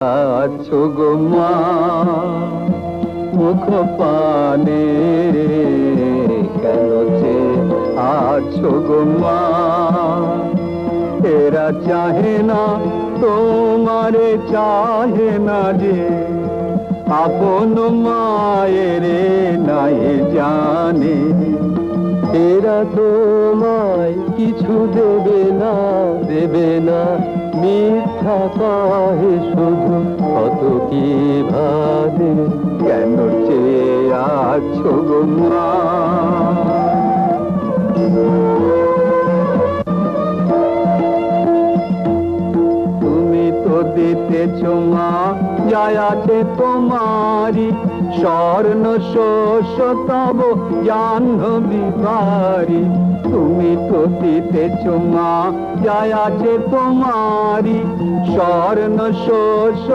আছো গো মা মুখ পানে কেন যে আছো গো মা এরা চাহে না তোমারে চাহে না যে আপন মায়ের নাই জানে এরা তোমায় কিছু দেবে না মিথ্যা কহে শুধু কত কি ভাবে কেন চেয়ে আছো গো মা তুমি তো দিতেছ মা যাই আছে তোমারি স্বর্ণ শস্য তব জাহ্নবী বাড়ি তুমি তো দিতেছ মা যাই আছে তোমারি স্বর্ণ শস্য